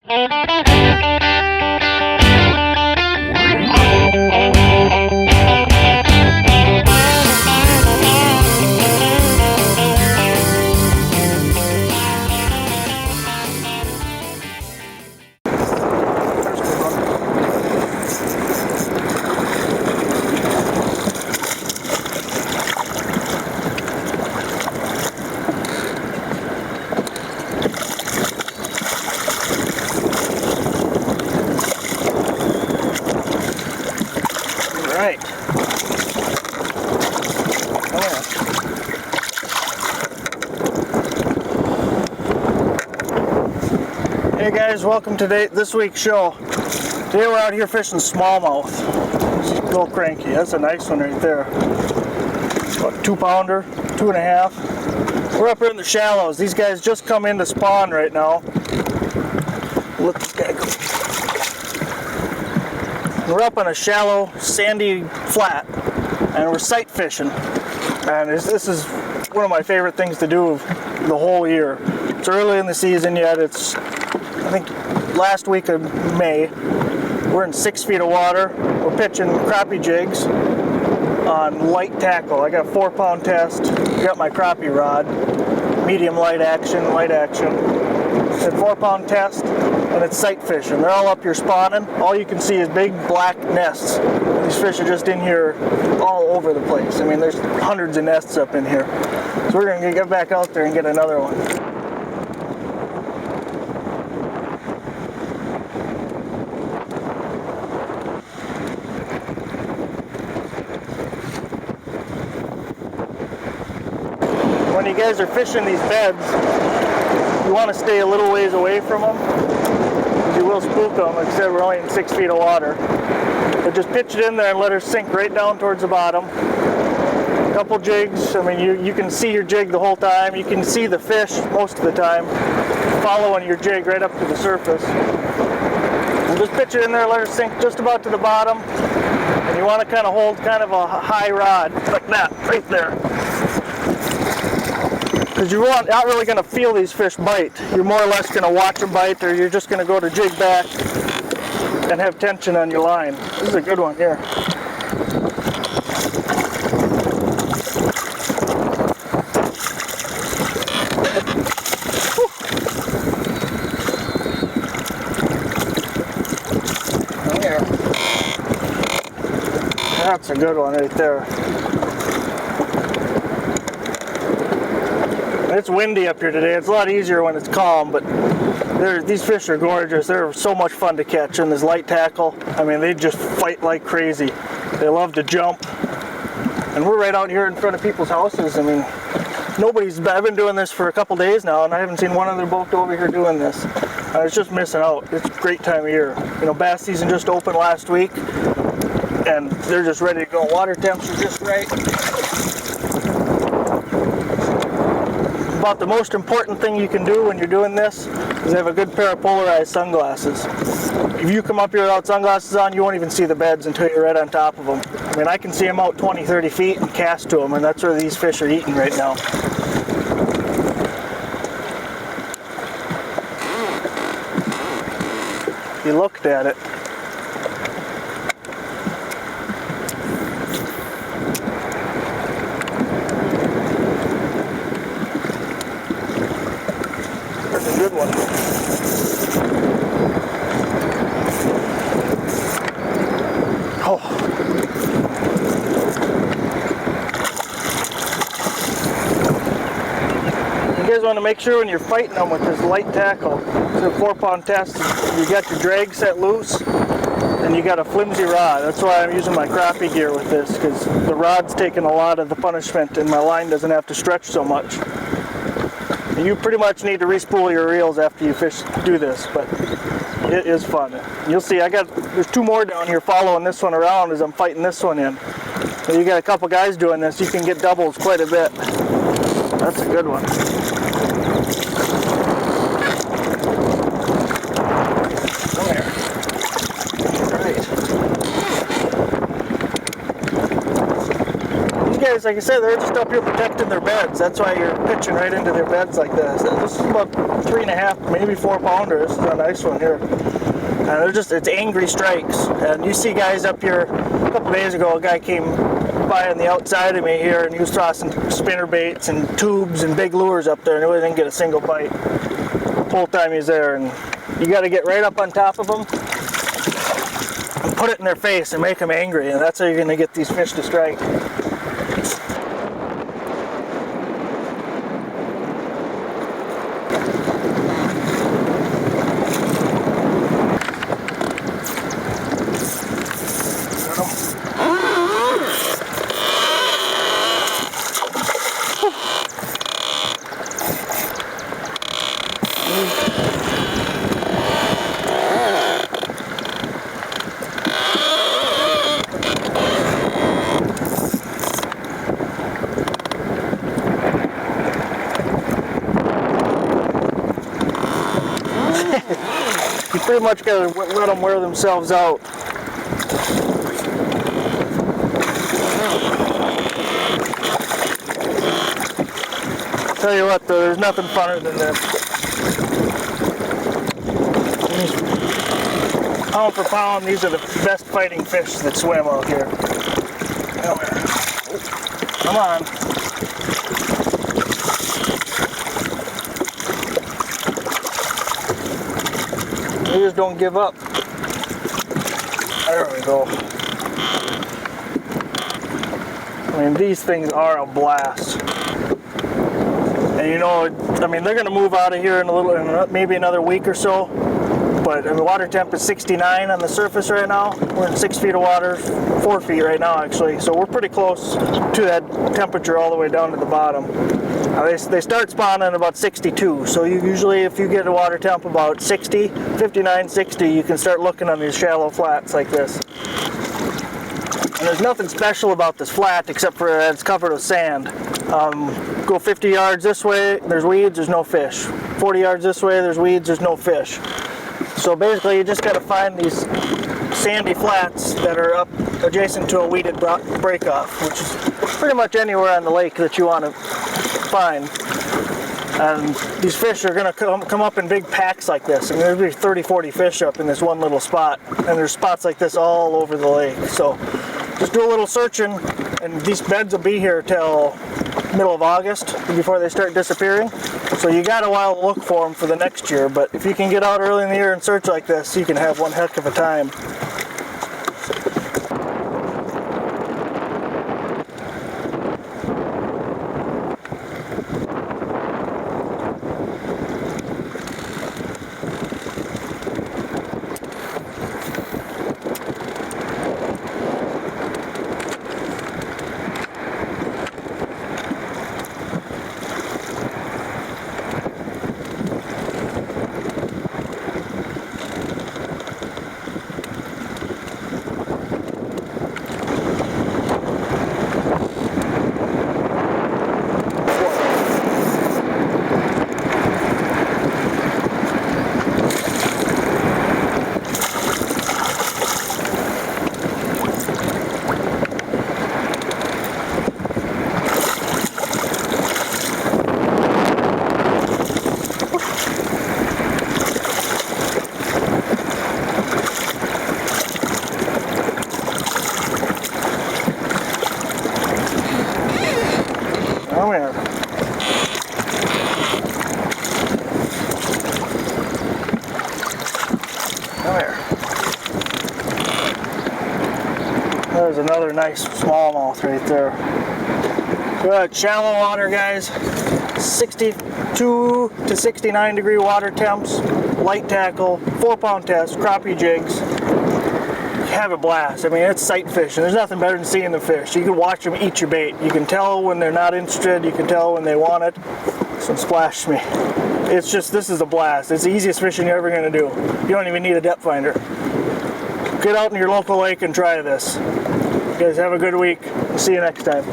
Right. Hey guys, welcome to this week's show. Today we're out here fishing smallmouth. This is Bill Cranky. That's a nice one right there. About a 2-pounder, 2.5. We're up here in the shallows. These guys just come in to spawn right now. Let this guy go. We're up on a shallow, sandy flat, and we're sight fishing. And this is one of my favorite things to do the whole year. It's early in the season yet. It's, I think, last week of May. We're in 6 feet of water. We're pitching crappie jigs on light tackle. I got a 4-pound test. Got my crappie rod, medium light action. It's a 4-pound test, and it's sight fishing. They're all up here spawning. All you can see is big black nests. These fish are just in here all over the place. I mean, there's hundreds of nests up in here. So we're gonna get back out there and get another one. When you guys are fishing these beds, you want to stay a little ways away from them, because you will spook them. Like I said, we're only in 6 feet of water. But just pitch it in there and let her sink right down towards the bottom. A couple jigs. I mean, you can see your jig the whole time. You can see the fish most of the time following your jig right up to the surface. And just pitch it in there, let her sink just about to the bottom. And you want to kind of hold kind of a high rod like that, right there. Because you're not really going to feel these fish bite. You're more or less going to watch them bite, or you're just going to go to jig back and have tension on your line. This is a good one here. There. That's a good one right there. It's windy up here today. It's a lot easier when it's calm, but these fish are gorgeous. They're so much fun to catch in this light tackle. I mean, they just fight like crazy. They love to jump. And we're right out here in front of people's houses. I mean, I've been doing this for a couple days now, and I haven't seen one other boat over here doing this. I was just missing out. It's a great time of year. You know, bass season just opened last week, and they're just ready to go. Water temps are just right. About the most important thing you can do when you're doing this is have a good pair of polarized sunglasses. If you come up here without sunglasses on, you won't even see the beds until you're right on top of them. I mean, I can see them out 20, 30 feet and cast to them, and that's where these fish are eating right now. You looked at it. That's a good one. Oh. You guys want to make sure when you're fighting them with this light tackle, it's a 4-pound test, you got your drag set loose and you got a flimsy rod. That's why I'm using my crappie gear with this, because the rod's taking a lot of the punishment and my line doesn't have to stretch so much. You pretty much need to respool your reels after you do this, but it is fun. You'll see, there's 2 more down here following this one around as I'm fighting this one in. So you got a couple guys doing this, you can get doubles quite a bit. That's a good one. Come here. All right. You guys, like I said, they're just up here protecting their beds. That's why you're pitching right into their beds like this. This is about 3.5, maybe 4 pounders. This is a nice one here. And they're just, it's angry strikes. And you see guys up here, a couple days ago, a guy came by on the outside of me here and he was tossing spinner baits and tubes and big lures up there and he didn't get a single bite the whole time he's there. And you got to get right up on top of them and put it in their face and make them angry, and that's how you're going to get these fish to strike. You pretty much got to let them wear themselves out. Tell you what though, there's nothing funner than this. Pound for pound, these are the best fighting fish that swim out here. Come here. Come on. They just don't give up. There we go. I mean, these things are a blast. And you know, I mean, they're going to move out of here in maybe another week or so. But I mean, water temp is 69 on the surface right now. We're in 6 feet of water, 4 feet right now actually. So we're pretty close to that temperature all the way down to the bottom. They start spawning about 62. So you usually, if you get a water temp about 60, 59, 60, you can start looking on these shallow flats like this. And there's nothing special about this flat except for that it's covered with sand. Go 50 yards this way, there's weeds, there's no fish. 40 yards this way, there's weeds, there's no fish. So basically you just got to find these sandy flats that are up adjacent to a weeded breakoff, which is pretty much anywhere on the lake that you want to find. And these fish are going to come up in big packs like this. I mean, there'll be 30, 40 fish up in this one little spot. And there's spots like this all over the lake. So just do a little searching, and these beds will be here till middle of August before they start disappearing. So you got a while to look for them for the next year, but if you can get out early in the year and search like this, you can have one heck of a time. Come here. Come here. There's another nice smallmouth right there. Good shallow water, guys. 62 to 69 degree water temps, light tackle, 4-pound test, crappie jigs. Have a blast. I mean, it's sight fishing. There's nothing better than seeing the fish. You can watch them eat your bait. You can tell when they're not interested. You can tell when they want it. Some splashed me. It's just, this is a blast. It's the easiest fishing you're ever going to do. You don't even need a depth finder. Get out in your local lake and try this. You guys have a good week. See you next time.